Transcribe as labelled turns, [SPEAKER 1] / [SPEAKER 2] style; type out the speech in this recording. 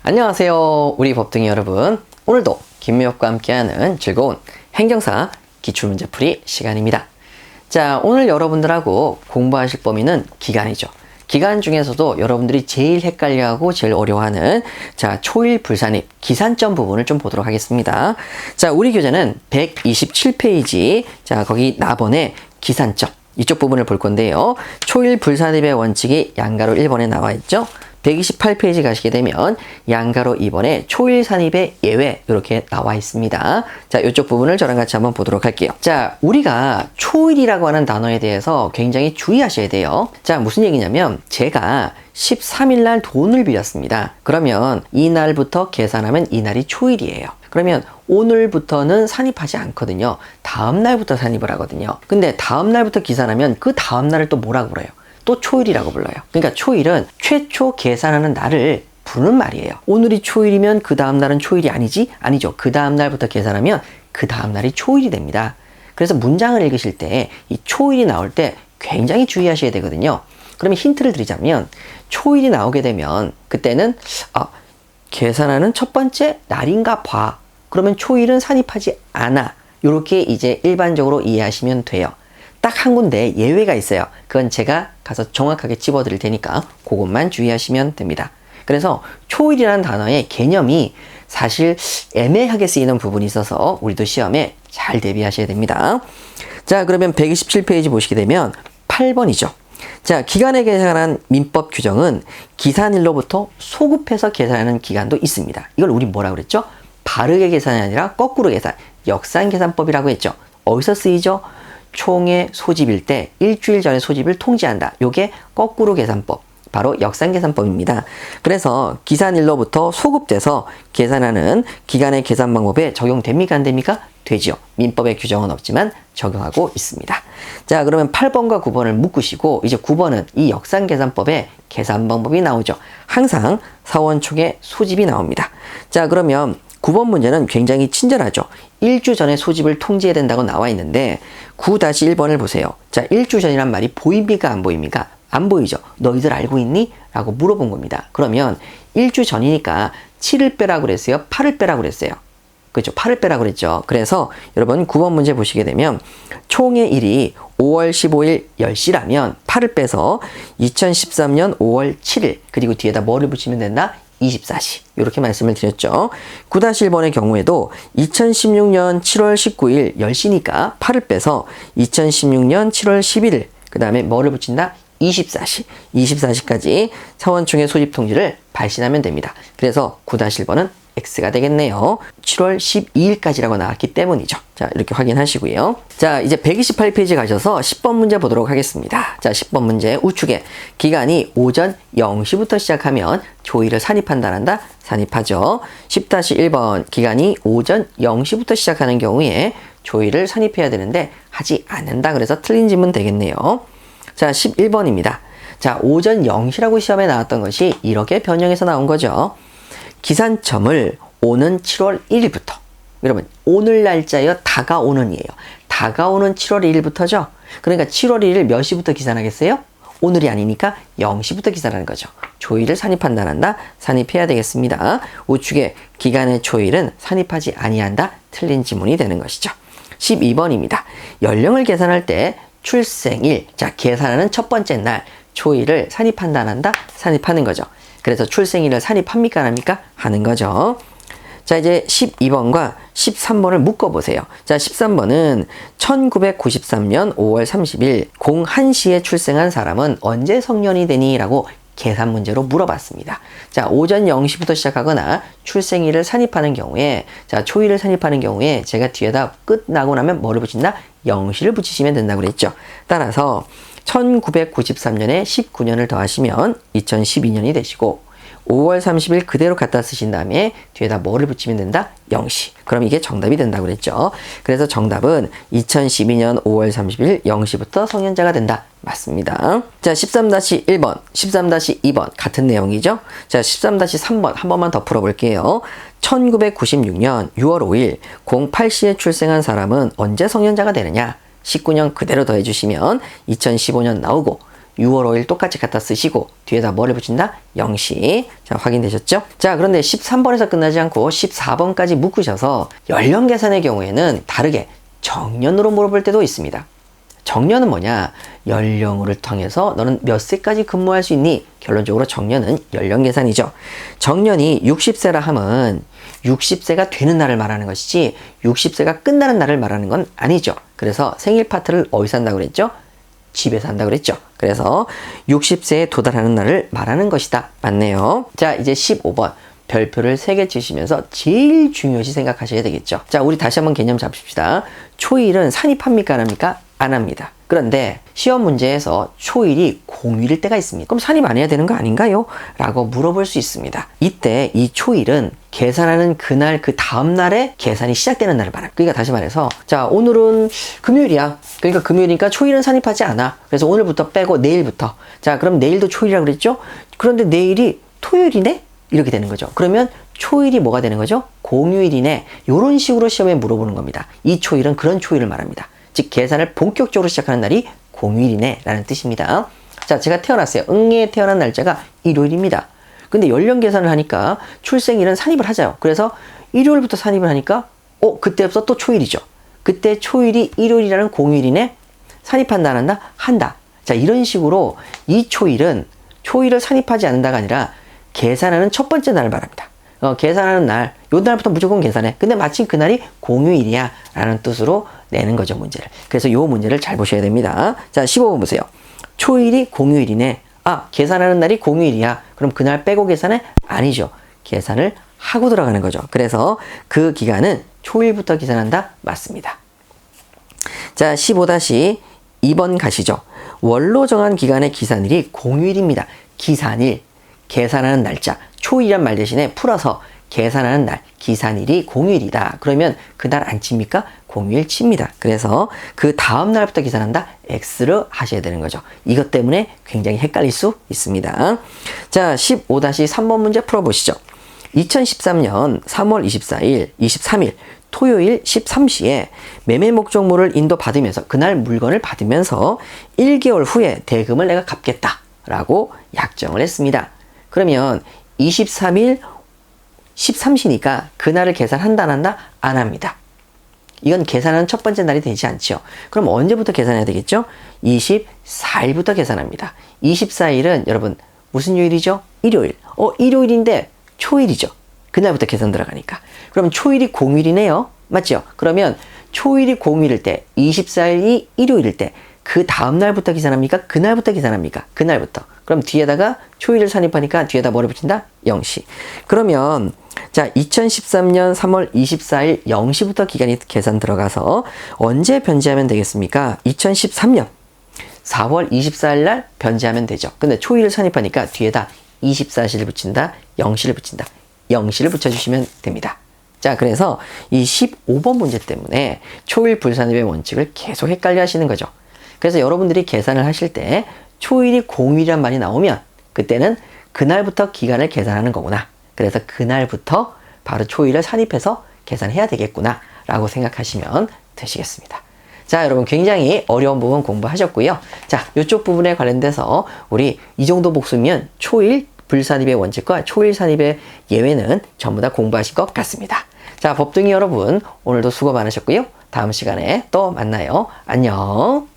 [SPEAKER 1] 안녕하세요, 우리 법등이 여러분. 오늘도 김미혁과 함께하는 즐거운 행정사 기출문제풀이 시간입니다. 자, 오늘 여러분들하고 공부하실 범위는 기간이죠. 기간 중에서도 여러분들이 제일 헷갈려하고 제일 어려워하는 초일 불산입 기산점 부분을 좀 보도록 하겠습니다. 자, 우리 교재는 127페이지 거기 나번에 기산점 이쪽 부분을 볼 건데요. 초일 불산입의 원칙이 양가로 1번에 나와 있죠. 128페이지 가시게 되면 양가로 2번에 초일 산입의 예외 이렇게 나와 있습니다. 자, 이쪽 부분을 저랑 같이 한번 보도록 할게요. 자, 우리가 초일이라고 하는 단어에 대해서 굉장히 주의하셔야 돼요. 자, 무슨 얘기냐면 제가 13일 날 돈을 빌렸습니다. 그러면 이날부터 계산하면 이날이 초일이에요. 그러면 오늘부터는 산입하지 않거든요. 다음 날부터 산입을 하거든요. 근데 다음 날부터 계산하면 그 다음 날을 또 뭐라고 그래요? 또 초일이라고 불러요. 그러니까 초일은 최초 계산하는 날을 부르는 말이에요. 오늘이 초일이면 그 다음 날은 초일이 아니지? 아니죠. 그 다음 날부터 계산하면 그 다음 날이 초일이 됩니다. 그래서 문장을 읽으실 때 이 초일이 나올 때 굉장히 주의하셔야 되거든요. 그러면 힌트를 드리자면 초일이 나오게 되면 그때는 계산하는 첫 번째 날인가 봐. 그러면 초일은 산입하지 않아. 이렇게 이제 일반적으로 이해하시면 돼요. 딱 한 군데 예외가 있어요. 그건 제가 가서 정확하게 집어드릴 테니까 그것만 주의하시면 됩니다. 그래서 초일이라는 단어의 개념이 사실 애매하게 쓰이는 부분이 있어서 우리도 시험에 잘 대비하셔야 됩니다. 자, 그러면 127페이지 보시게 되면 8번이죠. 자, 기간에 계산한 민법 규정은 기산일로부터 소급해서 계산하는 기간도 있습니다. 이걸 우리 뭐라 그랬죠? 바르게 계산이 아니라 거꾸로 계산, 역산계산법이라고 했죠. 어디서 쓰이죠? 총의 소집일 때 일주일 전에 소집을 통지한다. 요게 거꾸로 계산법, 바로 역산계산법입니다. 그래서 기산일로부터 소급돼서 계산하는 기간의 계산 방법에 적용됩니까? 안 됩니까? 되죠. 민법의 규정은 없지만 적용하고 있습니다. 자, 그러면 8번과 9번을 묶으시고 이제 9번은 이 역산계산법의 계산 방법이 나오죠. 항상 사원총의 소집이 나옵니다. 자, 그러면 9번 문제는 굉장히 친절하죠. 1주 전에 소집을 통지해야 된다고 나와 있는데 9-1번을 보세요. 자, 1주 전이란 말이 보입니까? 안 보입니까? 안 보이죠. 너희들 알고 있니? 라고 물어본 겁니다. 그러면 1주 전이니까 7을 빼라고 그랬어요? 8을 빼라고 그랬어요? 그렇죠. 8을 빼라고 그랬죠. 그래서 여러분 9번 문제 보시게 되면 총의 일이 5월 15일 10시라면 8을 빼서 2013년 5월 7일 그리고 뒤에다 뭐를 붙이면 된다? 24시 이렇게 말씀을 드렸죠. 9-1번의 경우에도 2016년 7월 19일 10시니까 8을 빼서 2016년 7월 11일 그 다음에 뭐를 붙인다? 24시까지 사원총의 소집 통지를 발신하면 됩니다. 그래서 9-1번은 X가 되겠네요. 7월 12일까지라고 나왔기 때문이죠. 자, 이렇게 확인하시고요. 자, 이제 128페이지 가셔서 10번 문제 보도록 하겠습니다. 자, 10번 문제 우측에 기간이 오전 0시부터 시작하면 초일을 산입한다. 산입하죠. 10-1번 기간이 오전 0시부터 시작하는 경우에 초일을 산입해야 되는데 하지 않는다. 그래서 틀린 질문 되겠네요. 자, 11번입니다. 자, 오전 0시라고 시험에 나왔던 것이 이렇게 변형해서 나온 거죠. 기산점을 오는 7월 1일부터 여러분 오늘 날짜여 다가오는이에요. 다가오는 7월 1일부터죠. 그러니까 7월 1일 몇 시부터 계산하겠어요? 오늘이 아니니까 0시부터 계산하는 거죠. 초일을 산입한다. 산입해야 되겠습니다. 우측에 기간의 초일은 산입하지 아니한다. 틀린 지문이 되는 것이죠. 12번입니다. 연령을 계산할 때 출생일, 자 계산하는 첫 번째 날 초일을 산입한다. 산입하는 거죠. 그래서 출생일을 산입합니까? 안 합니까? 하는 거죠. 자, 이제 12번과 13번을 묶어보세요. 자, 13번은 1993년 5월 30일 01시에 출생한 사람은 언제 성년이 되니? 라고 계산 문제로 물어봤습니다. 자, 오전 0시부터 시작하거나 출생일을 산입하는 경우에 자, 초일을 산입하는 경우에 제가 뒤에다 끝나고 나면 뭐를 붙인다? 0시를 붙이시면 된다고 그랬죠. 따라서 1993년에 19년을 더하시면 2012년이 되시고 5월 30일 그대로 갖다 쓰신 다음에 뒤에다 뭐를 붙이면 된다? 0시. 그럼 이게 정답이 된다고 그랬죠. 그래서 정답은 2012년 5월 30일 0시부터 성년자가 된다. 맞습니다. 자, 13-1번, 13-2번 같은 내용이죠. 자, 13-3번 한 번만 더 풀어볼게요. 1996년 6월 5일 08시에 출생한 사람은 언제 성년자가 되느냐? 19년 그대로 더해주시면 2015년 나오고 6월 5일 똑같이 갖다 쓰시고 뒤에다 뭐를 붙인다? 0시. 자, 확인되셨죠? 자, 그런데 13번에서 끝나지 않고 14번까지 묶으셔서 연령 계산의 경우에는 다르게 정년으로 물어볼 때도 있습니다. 정년은 뭐냐? 연령을 통해서 너는 몇 세까지 근무할 수 있니? 결론적으로 정년은 연령 계산이죠. 정년이 60세라 하면 60세가 되는 날을 말하는 것이지 60세가 끝나는 날을 말하는 건 아니죠. 그래서 생일 파트를 어디서 한다고 그랬죠? 집에서 한다고 그랬죠. 그래서 60세에 도달하는 날을 말하는 것이다. 맞네요. 자, 이제 15번. 별표를 3개 치시면서 제일 중요시 생각하셔야 되겠죠. 자, 우리 다시 한번 개념 잡읍시다. 초일은 산입합니까? 안 합니까? 안 합니다. 그런데 시험 문제에서 초일이 공휴일일 때가 있습니다. 그럼 산입 안 해야 되는 거 아닌가요? 라고 물어볼 수 있습니다. 이때 이 초일은 계산하는 그날 그 다음날에 계산이 시작되는 날을 말합니다. 그러니까 다시 말해서 자, 오늘은 금요일이야. 그러니까 금요일이니까 초일은 산입하지 않아. 그래서 오늘부터 빼고 내일부터. 자, 그럼 내일도 초일이라고 그랬죠? 그런데 내일이 토요일이네? 이렇게 되는 거죠. 그러면 초일이 뭐가 되는 거죠? 공휴일이네. 이런 식으로 시험에 물어보는 겁니다. 이 초일은 그런 초일을 말합니다. 즉 계산을 본격적으로 시작하는 날이 공휴일이네 라는 뜻입니다. 자, 제가 태어났어요. 응애에 태어난 날짜가 일요일입니다. 근데 연령 계산을 하니까 출생일은 산입을 하자요. 그래서 일요일부터 산입을 하니까 그때부터 또 초일이죠. 그때 초일이 일요일이라는 공휴일이네. 산입한다 안 한다? 한다. 자, 이런 식으로 이 초일은 초일을 산입하지 않는다가 아니라 계산하는 첫 번째 날을 말합니다. 계산하는 날, 요 날부터 무조건 계산해. 근데 마침 그날이 공휴일이야 라는 뜻으로 내는 거죠, 문제를. 그래서 요 문제를 잘 보셔야 됩니다. 자, 15번 보세요. 초일이 공휴일이네. 아, 계산하는 날이 공휴일이야. 그럼 그날 빼고 계산해? 아니죠. 계산을 하고 들어가는 거죠. 그래서 그 기간은 초일부터 계산한다? 맞습니다. 자, 15-2번 가시죠. 원로 정한 기간의 기산일이 공휴일입니다. 기산일. 계산하는 날짜, 초일이란 말 대신에 풀어서 계산하는 날, 기산일이 공휴일이다. 그러면 그날 안 칩니까? 공휴일 칩니다. 그래서 그 다음 날부터 계산한다? X를 하셔야 되는 거죠. 이것 때문에 굉장히 헷갈릴 수 있습니다. 자, 15-3번 문제 풀어보시죠. 2013년 3월 24일, 23일, 토요일 13시에 매매 목적물을 인도받으면서 그날 물건을 받으면서 1개월 후에 대금을 내가 갚겠다. 라고 약정을 했습니다. 그러면 23일 13시니까 그날을 계산한다 안 한다? 안 합니다. 이건 계산하는 첫 번째 날이 되지 않죠. 그럼 언제부터 계산해야 되겠죠? 24일부터 계산합니다. 24일은 여러분 무슨 요일이죠? 일요일. 일요일인데 초일이죠. 그날부터 계산 들어가니까. 그럼 초일이 공휴일이네요. 맞죠? 그러면 초일이 공휴일일 때 24일이 일요일일 때 그 다음 날부터 계산합니까? 그날부터 계산합니까? 그날부터. 그럼 뒤에다가 초일을 산입하니까 뒤에다 뭐를 붙인다? 0시. 그러면 자, 2013년 3월 24일 0시부터 기간이 계산 들어가서 언제 변제하면 되겠습니까? 2013년 4월 24일 날 변제하면 되죠. 근데 초일을 산입하니까 뒤에다 24시를 붙인다, 0시를 붙인다. 0시를 붙여주시면 됩니다. 자, 그래서 이 15번 문제 때문에 초일 불산입의 원칙을 계속 헷갈려 하시는 거죠. 그래서 여러분들이 계산을 하실 때 초일이 공휴일이란 말이 나오면 그때는 그날부터 기간을 계산하는 거구나. 그래서 그날부터 바로 초일을 산입해서 계산해야 되겠구나 라고 생각하시면 되시겠습니다. 자, 여러분 굉장히 어려운 부분 공부하셨고요. 자, 이쪽 부분에 관련돼서 우리 이 정도 복수면 초일 불산입의 원칙과 초일 산입의 예외는 전부 다 공부하실 것 같습니다. 자, 법둥이 여러분 오늘도 수고 많으셨고요. 다음 시간에 또 만나요. 안녕.